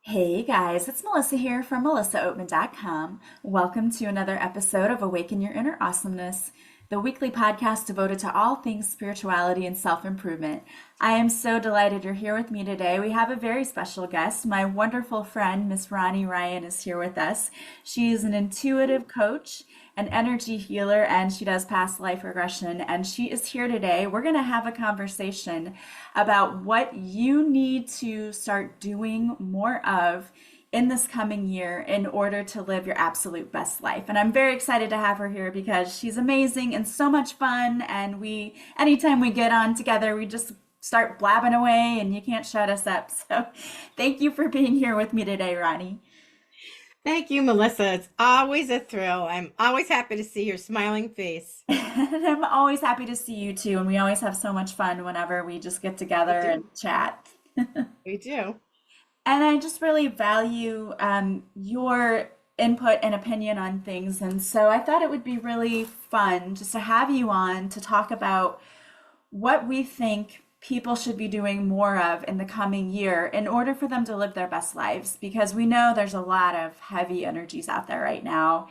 Hey guys, it's Melissa here from melissaoatman.com. Welcome to another episode of Awaken Your Inner Awesomeness, the weekly podcast devoted to all things spirituality and self-improvement. I am so delighted you're here with me today. We have a very special guest. My wonderful friend, Miss Ronnie Ryan, is here with us. She is an intuitive coach, an energy healer, and she does past life regression. And she is here today. We're going to have a conversation about what you need to start doing more of in this coming year in order to live your absolute best life. And I'm very excited to have her here because she's amazing and so much fun. And anytime we get on together, we just start blabbing away and you can't shut us up. So thank you for being here with me today, Ronnie. Thank you, Melissa. It's always a thrill. I'm always happy to see your smiling face. And I'm always happy to see you too. And we always have so much fun whenever we just get We together and do. chat. We do. And I just really value your input and opinion on things. And so I thought it would be really fun just to have you on to talk about what we think people should be doing more of in the coming year in order for them to live their best lives. Because we know there's a lot of heavy energies out there right now.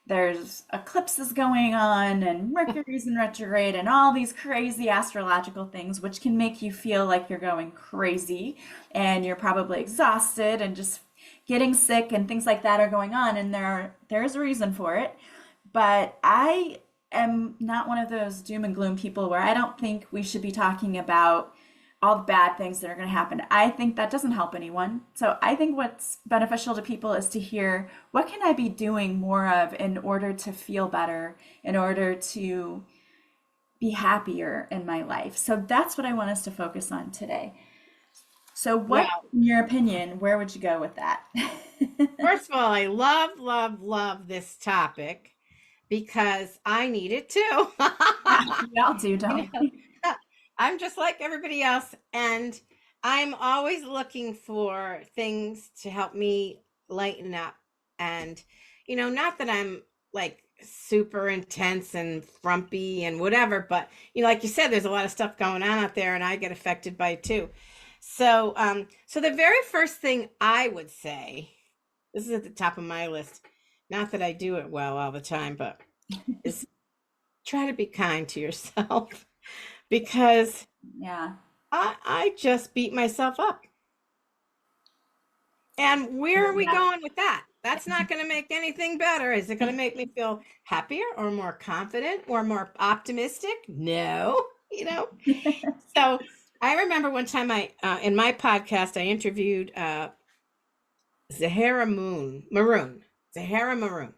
There's eclipses going on and Mercury's in retrograde and all these crazy astrological things, which can make you feel like you're going crazy and you're probably exhausted and just getting sick and things like that are going on. And there's a reason for it. But I am not one of those doom and gloom people where I don't think we should be talking about all the bad things that are going to happen. I think that doesn't help anyone. So I think what's beneficial to people is to hear what can I be doing more of in order to feel better, in order to be happier in my life. So that's what I want us to focus on today. So what, Well, in your opinion, where would you go with that? first of all, I love, love, love this topic because I need it too. Yeah, we all do, You don't know, we? I'm just like everybody else, and I'm always looking for things to help me lighten up. And, not that I'm like super intense and frumpy and whatever, but, like you said, there's a lot of stuff going on out there, and I get affected by it too. So the very first thing I would say, this is at the top of my list, not that I do it well all the time, but is try to be kind to yourself because Yeah. I just beat myself up. And where are we Yeah. going with that? That's not going to make anything better. Is it going to make me feel happier or more confident or more optimistic? No, you know. So I remember one time in my podcast, I interviewed Zahara Zahara Maroon,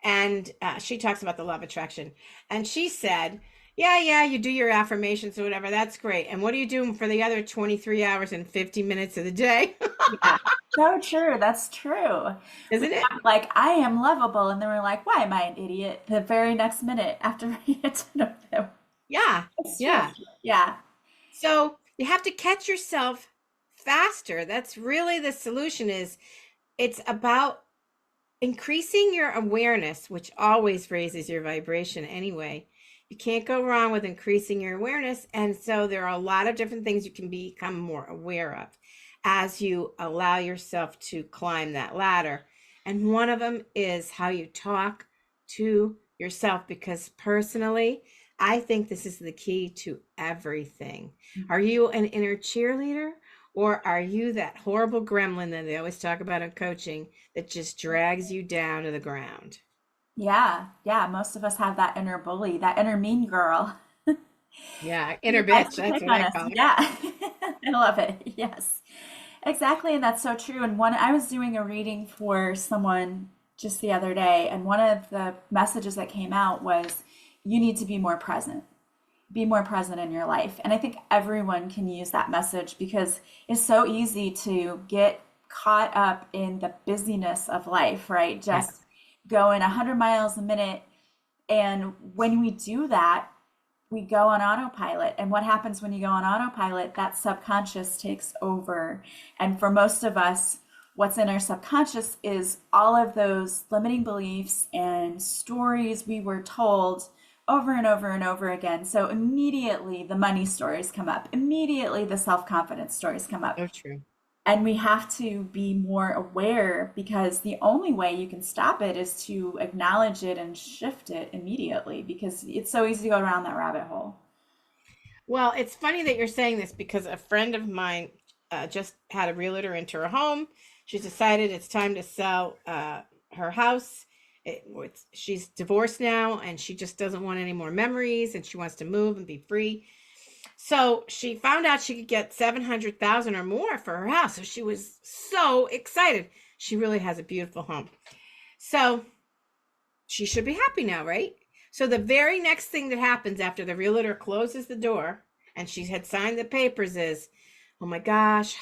and she talks about the law of attraction. And she said, yeah, you do your affirmations or whatever. That's great. And what are you doing for the other 23 hours and 50 minutes of the day? Yeah. So true. That's true. We Isn't it? act like I am lovable, and then we're like, why am I an idiot? The very next minute after we get to know them. Yeah. It's true. Yeah. Yeah. So you have to catch yourself faster. That's really the solution is it's about increasing your awareness, which always raises your vibration anyway. You can't go wrong with increasing your awareness. And so there are a lot of different things you can become more aware of as you allow yourself to climb that ladder. And one of them is how you talk to yourself, because personally, I think this is the key to everything. Are you an inner cheerleader, or are you that horrible gremlin that they always talk about in coaching that just drags you down to the ground? Yeah. Yeah. Most of us have that inner bully, that inner mean girl. Yeah, Who inner likes bitch, to that's pick what on I us. call her. Yeah. I love it. Yes. Exactly. And that's so true. And I was doing a reading for someone just the other day, and one of the messages that came out was you need to be more present. Be more present in your life. And I think everyone can use that message because it's so easy to get caught up in the busyness of life, right? Just Yes. going 100 miles a minute. And when we do that, we go on autopilot. And what happens when you go on autopilot? That subconscious takes over. And for most of us, what's in our subconscious is all of those limiting beliefs and stories we were told over and over and over again. So immediately the money stories come up, immediately the self confidence stories come up. So true. And we have to be more aware because the only way you can stop it is to acknowledge it and shift it immediately because it's so easy to go down that rabbit hole. Well, it's funny that you're saying this because a friend of mine just had a realtor into her home. She's decided it's time to sell her house. She's divorced now and she just doesn't want any more memories and she wants to move and be free. So she found out she could get 700,000 or more for her house. So she was so excited. She really has a beautiful home. So she should be happy now, right? So the very next thing that happens after the realtor closes the door and she had signed the papers is, oh my gosh,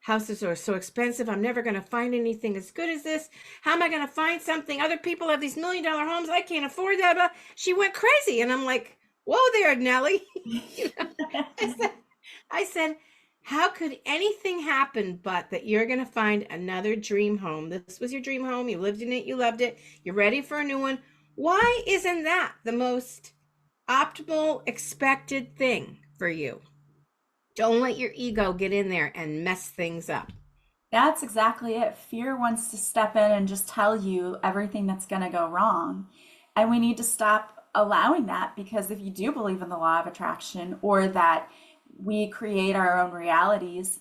houses are so expensive. I'm never going to find anything as good as this. How am I going to find something? Other people have these $1 million homes. I can't afford that. But she went crazy. And I'm like, whoa there, Nellie. You know, I said, I said, how could anything happen but that you're going to find another dream home? This was your dream home. You lived in it. You loved it. You're ready for a new one. Why isn't that the most optimal, expected thing for you? Don't let your ego get in there and mess things up. That's exactly it. Fear wants to step in and just tell you everything that's going to go wrong. And we need to stop allowing that because if you do believe in the law of attraction or that we create our own realities,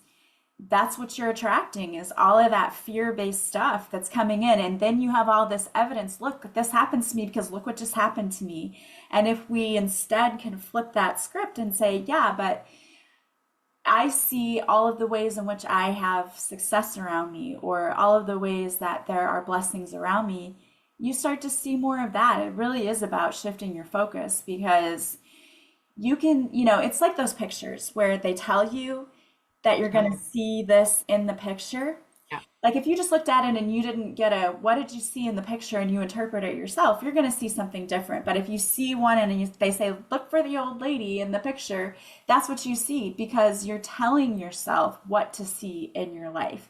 that's what you're attracting is all of that fear-based stuff that's coming in. And then you have all this evidence. Look, this happens to me because look what just happened to me. And if we instead can flip that script and say, yeah, but I see all of the ways in which I have success around me, or all of the ways that there are blessings around me, you start to see more of that. It really is about shifting your focus because you can, it's like those pictures where they tell you that you're going to Oh, see this in the picture. yeah. Like if you just looked at it and you didn't get a what did you see in the picture and you interpret it yourself, you're going to see something different. But if you see one and they say look for the old lady in the picture, that's what you see because you're telling yourself what to see in your life.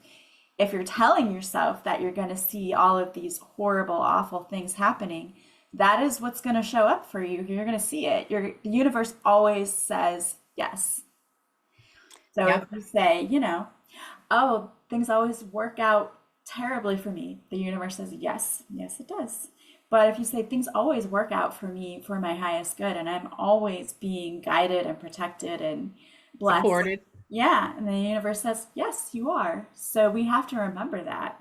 If you're telling yourself that you're going to see all of these horrible awful things happening, that is what's going to show up for you. You're going to see it. The universe always says yes. So if Yep. you say, oh, things always work out terribly for me, the universe says, yes, yes, it does. But if you say things always work out for me for my highest good, and I'm always being guided and protected and blessed, Supported. yeah, and the universe says, yes, you are. So we have to remember that.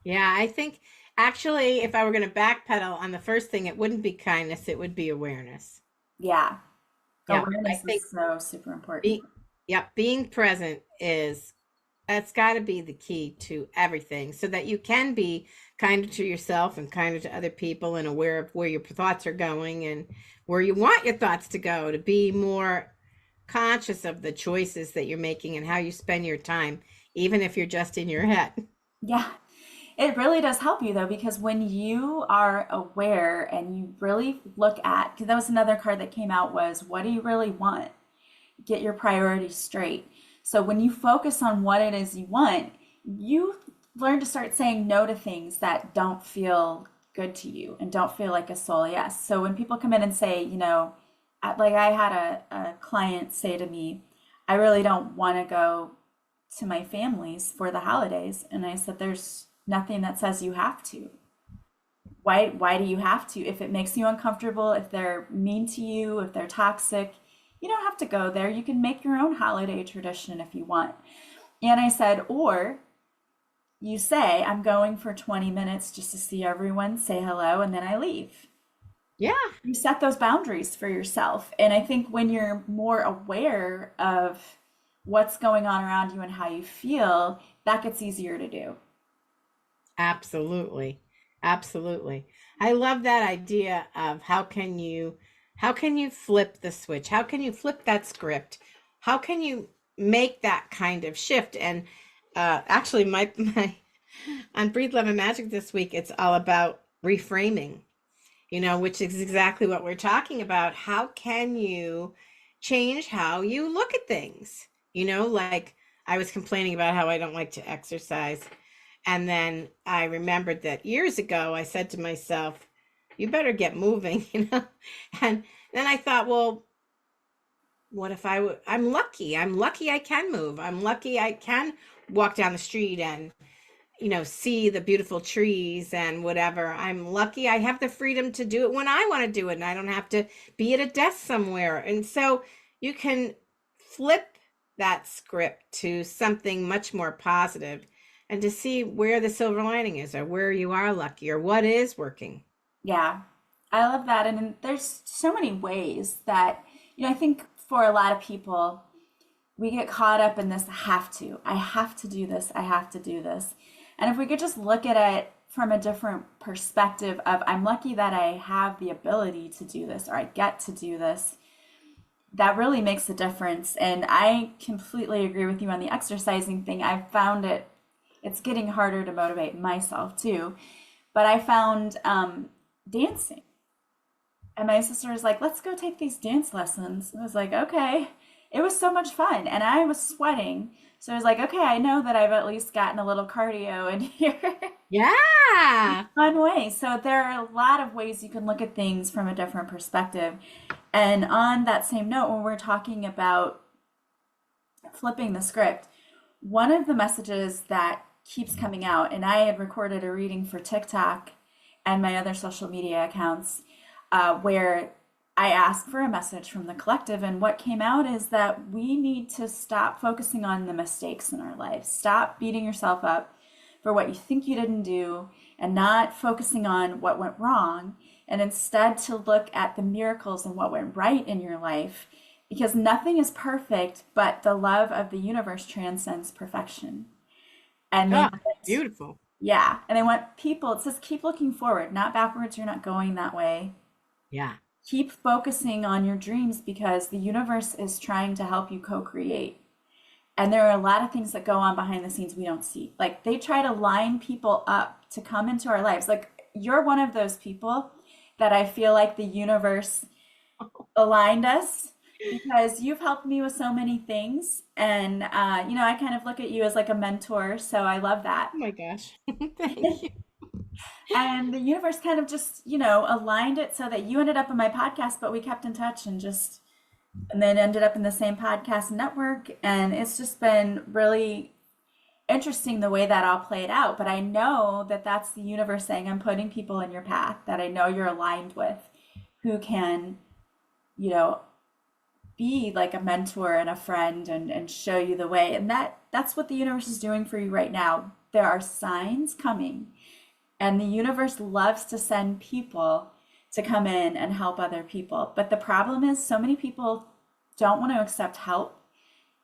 Yeah, I think actually, if I were going to backpedal on the first thing, it wouldn't be kindness, it would be awareness. Yeah, Yeah, I awareness think is so super important. be, yeah, being present is that's got to be the key to everything so that you can be kinder to yourself and kinder to other people and aware of where your thoughts are going and where you want your thoughts to go, to be more conscious of the choices that you're making and how you spend your time, even if you're just in your head. Yeah, it really does help you though, because when you are aware and you really look at, because that was another card that came out was, what do you really want? Get your priorities straight. So when you focus on what it is you want, you learn to start saying no to things that don't feel good to you and don't feel like a soul yes. So when people come in and say, like I had a client say to me, I really don't want to go to my family's for the holidays. And I said, there's nothing that says you have to. Why do you have to? If it makes you uncomfortable, if they're mean to you, if they're toxic, you don't have to go there. You can make your own holiday tradition if you want. And I said, or you say, I'm going for 20 minutes just to see everyone, say hello, and then I leave. Yeah, You set those boundaries for yourself. And I think when you're more aware of what's going on around you and how you feel, that gets easier to do. absolutely. Absolutely. I love that idea of how can you flip the switch? How can you flip that script? How can you make that kind of shift? And actually my on Breathe Love and Magic this week, it's all about reframing, which is exactly what we're talking about. How can you change how you look at things? Like I was complaining about how I don't like to exercise. And then I remembered that years ago, I said to myself, you better get moving. And then I thought, well, what if I'm lucky. I'm lucky I can move. I'm lucky I can walk down the street and, see the beautiful trees and whatever. I'm lucky I have the freedom to do it when I want to do it and I don't have to be at a desk somewhere. And so you can flip that script to something much more positive and to see where the silver lining is or where you are lucky or what is working. Yeah, I love that. And there's so many ways that, I think for a lot of people, we get caught up in this I have to do this, I have to do this. And if we could just look at it from a different perspective of, I'm lucky that I have the ability to do this or I get to do this, that really makes a difference. And I completely agree with you on the exercising thing. I've found it's getting harder to motivate myself too. But I found dancing. And my sister was like, let's go take these dance lessons. I was like, okay. It was so much fun. And I was sweating. So I was like, okay, I know that I've at least gotten a little cardio in here. Yeah. Fun way. So there are a lot of ways you can look at things from a different perspective. And on that same note, when we're talking about flipping the script, one of the messages that keeps coming out, and I had recorded a reading for TikTok and my other social media accounts, where I asked for a message from the collective, and what came out is that we need to stop focusing on the mistakes in our lives. Stop beating yourself up for what you think you didn't do and not focusing on what went wrong, and instead to look at the miracles and what went right in your life, because nothing is perfect, but the love of the universe transcends perfection. And they Oh, want, beautiful. yeah, and they want people, it says keep looking forward, not backwards. You're not going that way. Yeah. Keep focusing on your dreams because the universe is trying to help you co-create. And there are a lot of things that go on behind the scenes we don't see. Like they try to line people up to come into our lives. Like you're one of those people that I feel like the universe aligned us because you've helped me with so many things. And, I kind of look at you as like a mentor. So I love that. Oh my gosh. Thank you. And the universe kind of just, aligned it so that you ended up in my podcast, but we kept in touch and then ended up in the same podcast network. And it's just been really interesting the way that all played out. But I know that that's the universe saying, I'm putting people in your path that I know you're aligned with who can, you know, be like a mentor and a friend and show you the way. And that's what the universe is doing for you right now. There are signs coming, and the universe loves to send people to come in and help other people. But the problem is so many people don't want to accept help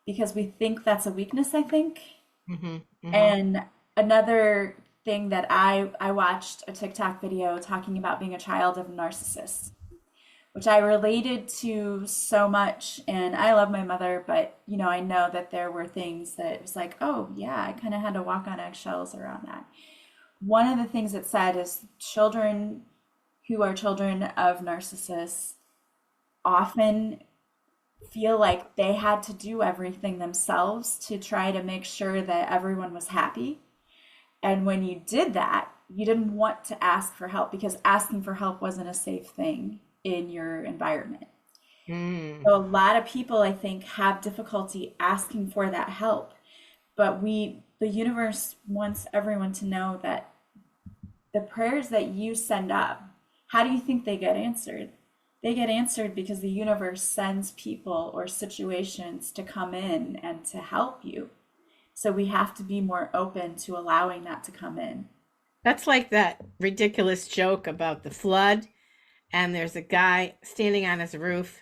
because we think that's a weakness, I think. Hmm. Hmm. And another thing that I watched a TikTok video talking about being a child of a narcissist, which I related to so much. And I love my mother, but I know that there were things that it was like, oh yeah, I kind of had to walk on eggshells around that. One of the things it said is children who are children of narcissists often feel like they had to do everything themselves to try to make sure that everyone was happy. And when you did that, you didn't want to ask for help because asking for help wasn't a safe thing in your environment. Mm. So a lot of people, I think, have difficulty asking for that help. But the universe wants everyone to know that the prayers that you send up, how do you think they get answered? They get answered because the universe sends people or situations to come in and to help you. So we have to be more open to allowing that to come in. That's like that ridiculous joke about the flood, and there's a guy standing on his roof,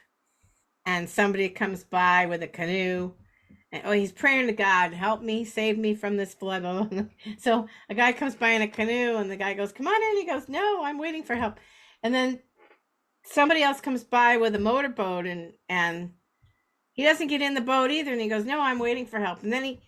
and somebody comes by with a canoe. And, oh, he's praying to God, help me, save me from this flood. So a guy comes by in a canoe, and the guy goes, "Come on in." He goes, "No, I'm waiting for help." And then somebody else comes by with a motorboat, and he doesn't get in the boat either, and he goes, "No, I'm waiting for help." And then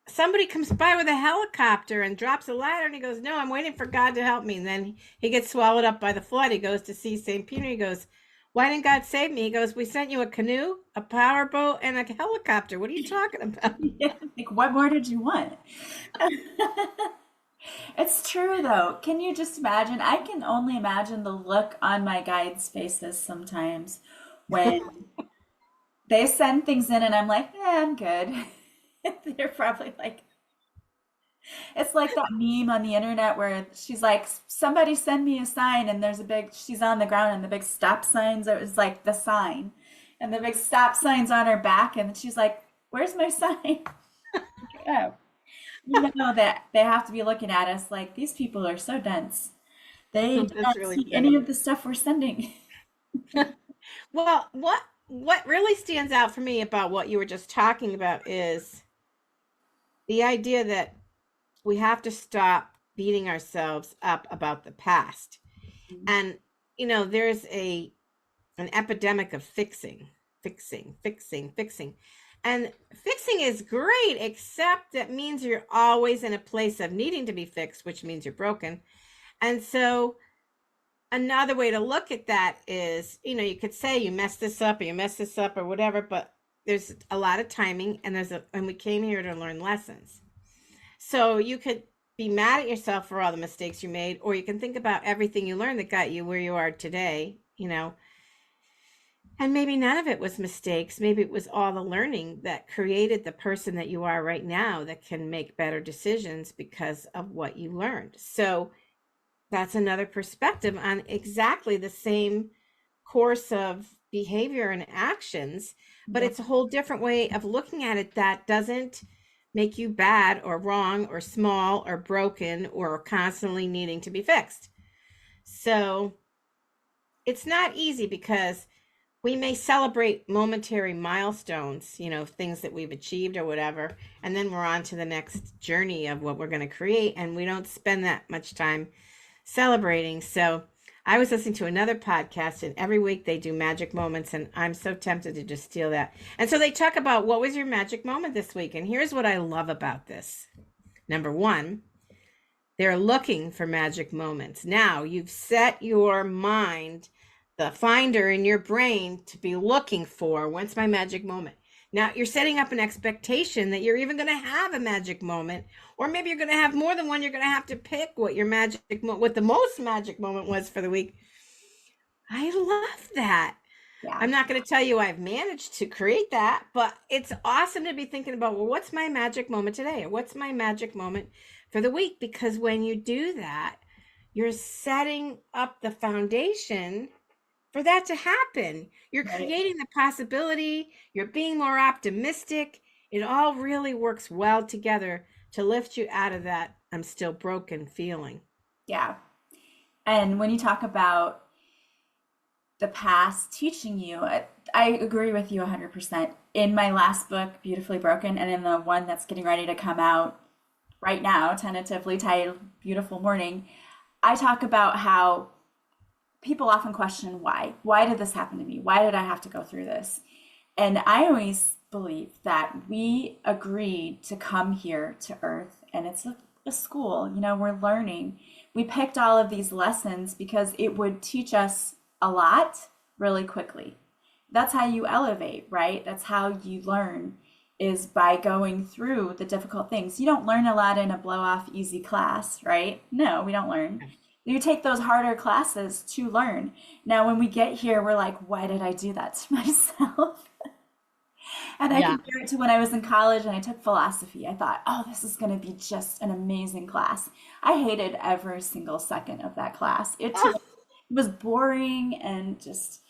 somebody comes by with a helicopter and drops a ladder, and he goes, "No, I'm waiting for God to help me." And then he gets swallowed up by the flood. He goes to see St. Peter. He goes, "Why didn't God save me?" He goes, "We sent you a canoe, a powerboat, and a helicopter. What are you talking about?" Like, what more did you want? It's true though. Can you just imagine? I can only imagine the look on my guides' faces sometimes when they send things in and I'm like, I'm good. They're probably like, it's like that meme on the internet where she's like, somebody send me a sign, and there's a big, she's on the ground and the big stop signs, it was like the sign. And the big stop sign's on her back, and she's like, where's my sign? Oh, you know that they have to be looking at us like these people are so dense. They do That's not really see any funny. of the stuff we're sending. Well, what really stands out for me about what you were just talking about is the idea that we have to stop beating ourselves up about the past. And there's a an epidemic of fixing. And fixing is great, except that means you're always in a place of needing to be fixed, which means you're broken. And so another way to look at that is, you could say you messed this up or you messed this up or whatever, but there's a lot of timing, and and we came here to learn lessons. So you could be mad at yourself for all the mistakes you made, or you can think about everything you learned that got you where you are today, and maybe none of it was mistakes. Maybe it was all the learning that created the person that you are right now, that can make better decisions because of what you learned. So that's another perspective on exactly the same course of behavior and actions, but Yeah. it's a whole different way of looking at it that doesn't make you bad or wrong or small or broken or constantly needing to be fixed. So it's not easy, because we may celebrate momentary milestones, things that we've achieved or whatever, and then we're on to the next journey of what we're going to create, and we don't spend that much time celebrating. So I was listening to another podcast, and every week they do magic moments, and I'm so tempted to just steal that. And so they talk about, what was your magic moment this week? And here's what I love about this. Number one, they're looking for magic moments. Now you've set your mind, the finder in your brain, to be looking for, when's my magic moment? Now you're setting up an expectation that you're even going to have a magic moment, or maybe you're going to have more than one. You're going to have to pick what your what the most magic moment was for the week. I love that. Yeah. I'm not going to tell you I've managed to create that, but it's awesome to be thinking about, well, what's my magic moment today? Or what's my magic moment for the week? Because when you do that, you're setting up the foundation for that to happen. You're Right. creating the possibility, you're being more optimistic. It all really works well together to lift you out of that "I'm still broken" feeling. Yeah. And when you talk about the past teaching you, I agree with you 100%. In my last book, Beautifully Broken, and in the one that's getting ready to come out right now, tentatively titled Beautiful Morning, I talk about how people often question why. Why did this happen to me? Why did I have to go through this? And I always believe that we agreed to come here to Earth, and it's a school, we're learning. We picked all of these lessons because it would teach us a lot really quickly. That's how you elevate, right? That's how you learn, is by going through the difficult things. You don't learn a lot in a blow off easy class, right? No, we don't learn. You take those harder classes to learn. Now, when we get here, we're like, why did I do that to myself? And I Yeah. compare it to when I was in college and I took philosophy. I thought, oh, this is going to be just an amazing class. I hated every single second of that class. It was boring, and just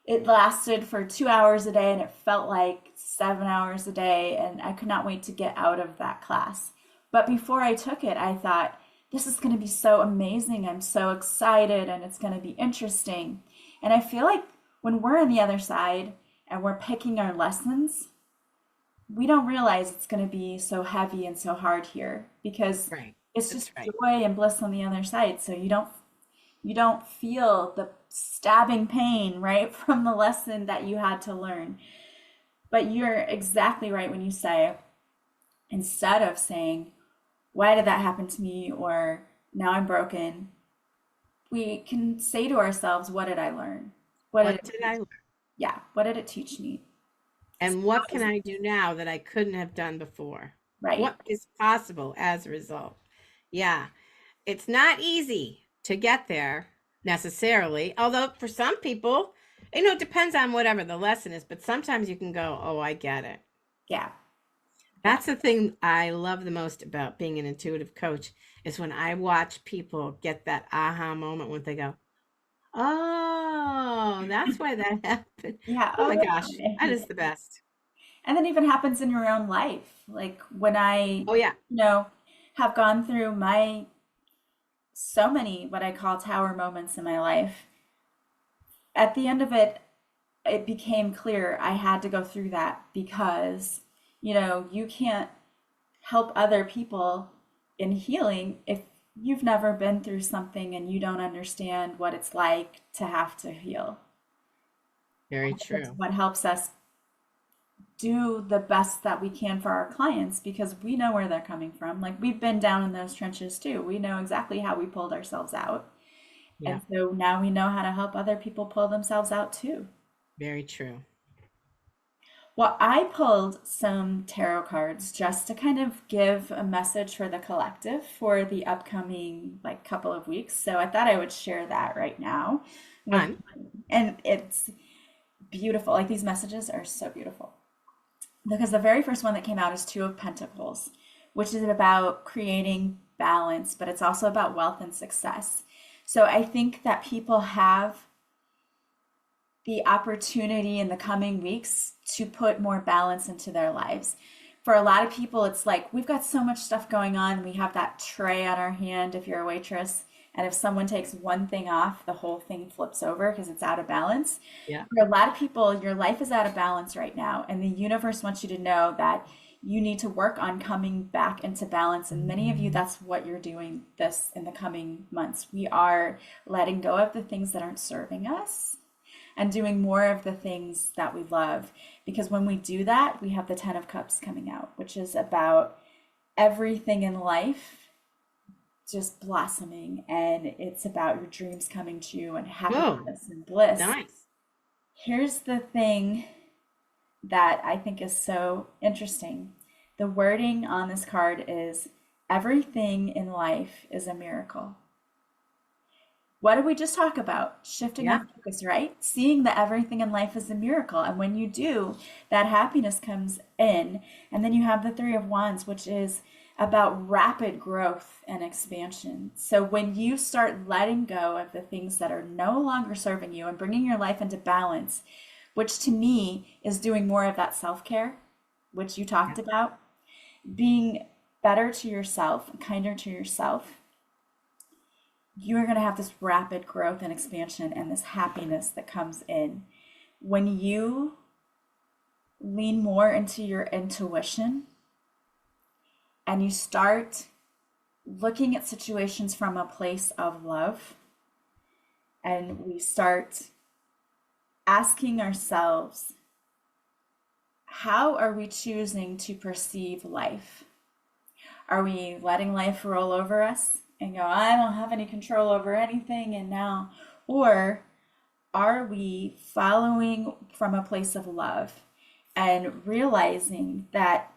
it lasted for 2 hours a day, and it felt like 7 hours a day, and I could not wait to get out of that class. But before I took it, I thought, this is going to be so amazing. I'm so excited, and it's going to be interesting. And I feel like when we're on the other side and we're picking our lessons, we don't realize it's going to be so heavy and so hard here, because Right. it's That's just right. joy and bliss on the other side. So you don't feel the stabbing pain, right, from the lesson that you had to learn. But you're exactly right when you say, instead of saying, why did that happen to me? Or now I'm broken, we can say to ourselves, what did I learn? What did What it did teach? I learn? Yeah, what did it teach me? So And what that can was I do now that I couldn't have done before? right. What is possible as a result? Yeah, it's not easy to get there necessarily, although for some people, It depends on whatever the lesson is, but sometimes you can go, oh, I get it. Yeah. Yeah. That's the thing I love the most about being an intuitive coach is when I watch people get that aha moment when they go, oh, that's why that happened. Yeah. Oh Oh, my gosh, that yeah. is the best. And that even happens in your own life. Like when I, Oh yeah. have gone through my so many what I call tower moments in my life, at the end of it, it became clear I had to go through that because, you can't help other people in healing if you've never been through something and you don't understand what it's like to have to heal. Very That's true. what helps us do the best that we can for our clients because we know where they're coming from. Like we've been down in those trenches too. We know exactly how we pulled ourselves out. Yeah, And so now we know how to help other people pull themselves out too. very true. Well, I pulled some tarot cards just to kind of give a message for the collective for the upcoming like couple of weeks. So I thought I would share that right now with Fun. and it's beautiful. Like these messages are so beautiful. Because the very first one that came out is Two of Pentacles, which is about creating balance, but it's also about wealth and success. So I think that people have the opportunity in the coming weeks to put more balance into their lives. For a lot of people, it's like we've got so much stuff going on. We have that tray on our hand if you're a waitress. And if someone takes one thing off, the whole thing flips over because it's out of balance. Yeah. For a lot of people, your life is out of balance right now. And the universe wants you to know that you need to work on coming back into balance. And many of you, that's what you're doing this in the coming months. We are letting go of the things that aren't serving us and doing more of the things that we love. Because when we do that, we have the Ten of Cups coming out, which is about everything in life just blossoming. And it's about your dreams coming true and Oh, happiness and bliss. nice. Here's the thing that I think is so interesting. The wording on this card is everything in life is a miracle. What did we just talk about? Shifting Yeah. our focus, right? Seeing that everything in life is a miracle. And when you do, that happiness comes in. And then you have the Three of Wands, which is about rapid growth and expansion. So when you start letting go of the things that are no longer serving you and bringing your life into balance, which to me is doing more of that self care, which you Yeah. talked about, being better to yourself, kinder to yourself, you're going to have this rapid growth and expansion and this happiness that comes in when you lean more into your intuition and you start looking at situations from a place of love and we start asking ourselves, how are we choosing to perceive life? Are we letting life roll over us and go, I don't have any control over anything and now, or are we following from a place of love and realizing that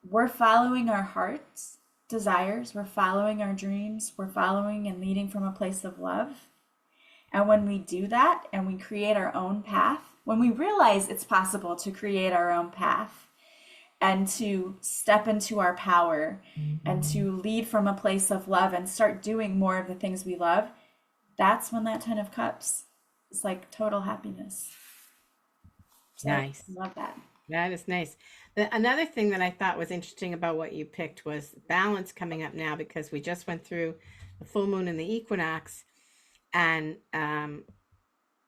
we're following our heart's desires, we're following our dreams, we're following and leading from a place of love? And when we do that and we create our own path, when we realize it's possible to create our own path and to step into our power and to lead from a place of love and start doing more of the things we love, that's when that Ten of Cups is like total happiness. So I Nice. love that. That is nice. Another thing that I thought was interesting about what you picked was balance coming up now because we just went through the full moon and the equinox, and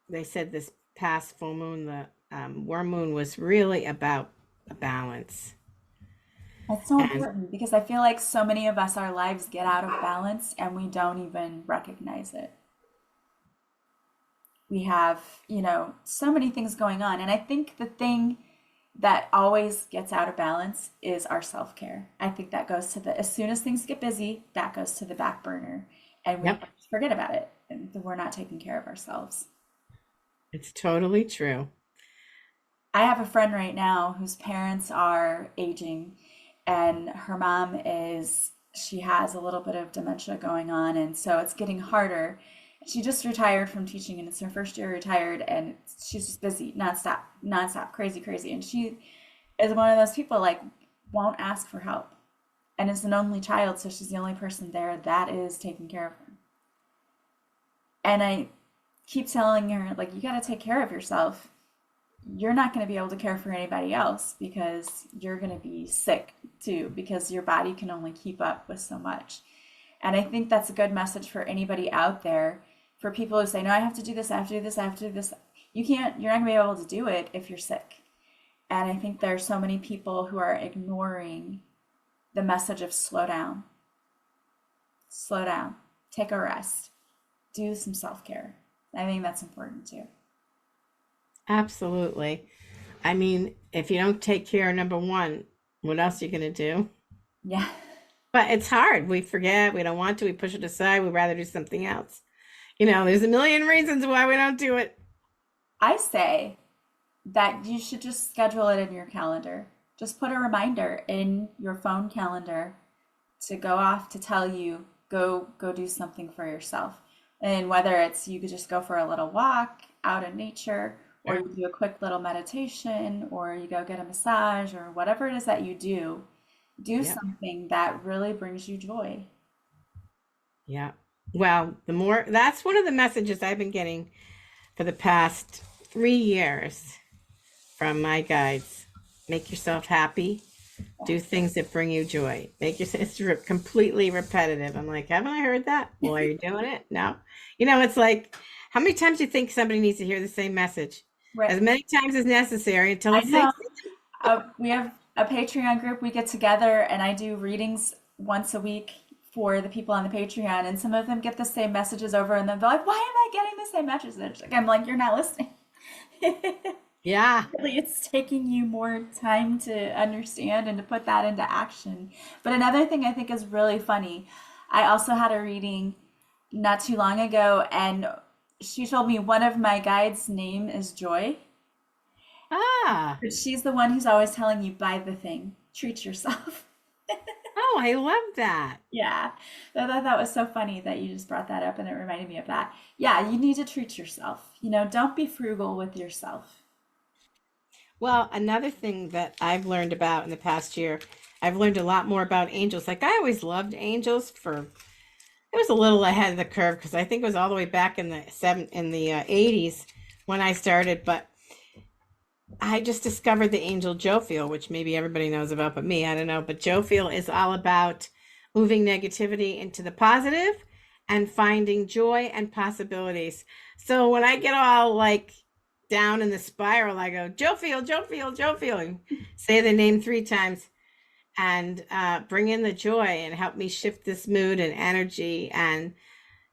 they said this past full moon, the worm moon, was really about a balance. That's so And important because I feel like so many of us, our lives get out of balance and we don't even recognize it. We have, so many things going on. And I think the thing that always gets out of balance is our self care. I think that goes to as soon as things get busy, that goes to the back burner and we yep, forget about it and we're not taking care of ourselves. it's totally true. I have a friend right now whose parents are aging, and her mom she has a little bit of dementia going on, and so it's getting harder. She just retired from teaching, and it's her first year retired, and she's just busy nonstop, nonstop, crazy, crazy. And she is one of those people like won't ask for help, and is an only child, so she's the only person there that is taking care of her. And I keep telling her, like, you got to take care of yourself. You're not going to be able to care for anybody else because you're going to be sick too, because your body can only keep up with so much. And I think that's a good message for anybody out there, for people who say, no, I have to do this, I have to do this, I have to do this. You're not going to be able to do it if you're sick. And I think there are so many people who are ignoring the message of slow down, take a rest, do some self care. I think that's important too. Absolutely. I mean, if you don't take care of number one, what else are you going to do? Yeah. But it's hard. We forget, we don't want to, we push it aside, we'd rather do something else. There's a million reasons why we don't do it. I say that you should just schedule it in your calendar. Just put a reminder in your phone calendar to go off to tell you go do something for yourself. And whether it's you could just go for a little walk out in nature, or Sure. you do a quick little meditation, or you go get a massage, or whatever it is that you do Yeah. something that really brings you joy. Yeah. Well, that's one of the messages I've been getting for the past 3 years from my guides. Make yourself happy. Do things that bring you joy. Completely repetitive. I'm like, haven't I heard that? Well, are you doing it? No. It's like, how many times do you think somebody needs to hear the same message? As Right. many times as necessary until I it know. sinks. We have a Patreon group. We get together and I do readings once a week for the people on the Patreon, and some of them get the same messages over, and then they're like, "Why am I getting the same message?" Like, I'm like, "You're not listening." Yeah. Really, it's taking you more time to understand and to put that into action. But another thing I think is really funny, I also had a reading not too long ago, and she told me one of my guides' name is Joy. Ah. But she's the one who's always telling you, buy the thing, treat yourself. Oh, I love that. Yeah, I thought that was so funny that you just brought that up, and it reminded me of that. Yeah, you need to treat yourself. Don't be frugal with yourself. Well, another thing that I've learned about in the past year, I've learned a lot more about angels. Like, I always loved angels. It was a little ahead of the curve because I think it was all the way back in the 80s when I started. But I just discovered the angel Jophiel, which maybe everybody knows about, but me, I don't know. But Jophiel is all about moving negativity into the positive and finding joy and possibilities. So when I get all like down in the spiral, I go, Jophiel, Jophiel, Jophiel, and say the name 3 times and bring in the joy and help me shift this mood and energy. And,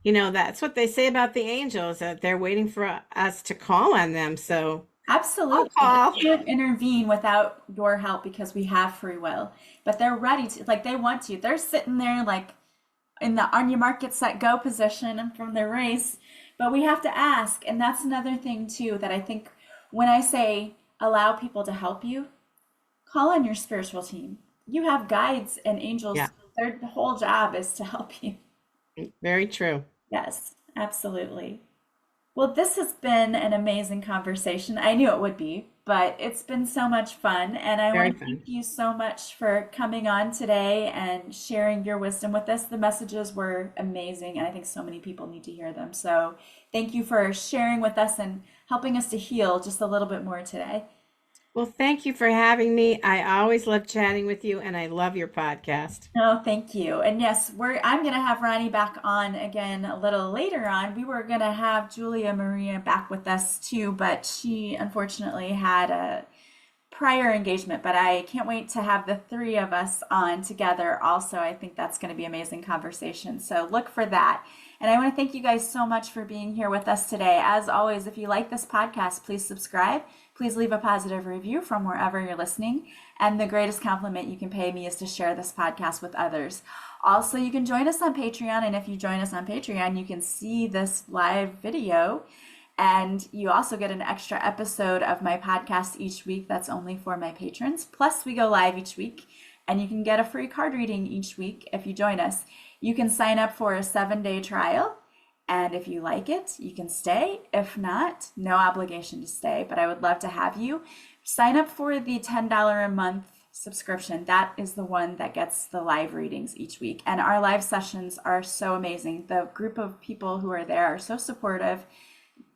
that's what they say about the angels, that they're waiting for us to call on them. So I'll Absolutely. call. They can't intervene without your help because we have free will. But they're ready to, like, they want to. They're sitting there, like, in the on your mark, get set, go position from their race. But we have to ask. And that's another thing, too, that I think when I say allow people to help you, call on your spiritual team. You have guides and Yeah, angels. Their whole job is to help you. very true. Yes, absolutely. Well, this has been an amazing conversation. I knew it would be, but it's been so much fun. And I want Very to thank fun. you so much for coming on today and sharing your wisdom with us. The messages were amazing, and I think so many people need to hear them. So thank you for sharing with us and helping us to heal just a little bit more today. Well, thank you for having me. I always love chatting with you, and I love your podcast. No, thank you. And yes, I'm gonna have Ronnie back on again a little later on. We were gonna have Julia Maria back with us too, but she unfortunately had a prior engagement. But I can't wait to have the three of us on together also. I think that's gonna be amazing conversation. So look for that. And I want to thank you guys so much for being here with us today. As always, if you like this podcast, please subscribe. Please leave a positive review from wherever you're listening. And the greatest compliment you can pay me is to share this podcast with others. Also, you can join us on Patreon. And if you join us on Patreon, you can see this live video. And you also get an extra episode of my podcast each week that's only for my patrons. Plus, we go live each week. And you can get a free card reading each week if you join us. You can sign up for a 7-day trial And if you like it, you can stay. If not, no obligation to stay, but I would love to have you. Sign up for the $10 a month subscription. That is the one that gets the live readings each week. And our live sessions are so amazing. The group of people who are there are so supportive.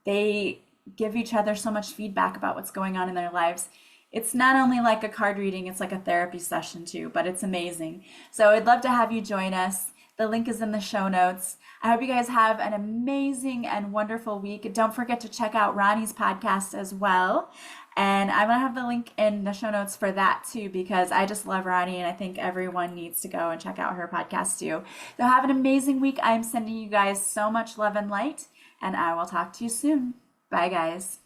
They give each other so much feedback about what's going on in their lives. It's not only like a card reading, it's like a therapy session too, but it's amazing. So I'd love to have you join us. The link is in the show notes. I hope you guys have an amazing and wonderful week. Don't forget to check out Ronnie's podcast as well. And I'm going to have the link in the show notes for that too, because I just love Ronnie and I think everyone needs to go and check out her podcast too. So have an amazing week. I'm sending you guys so much love and light, and I will talk to you soon. Bye, guys.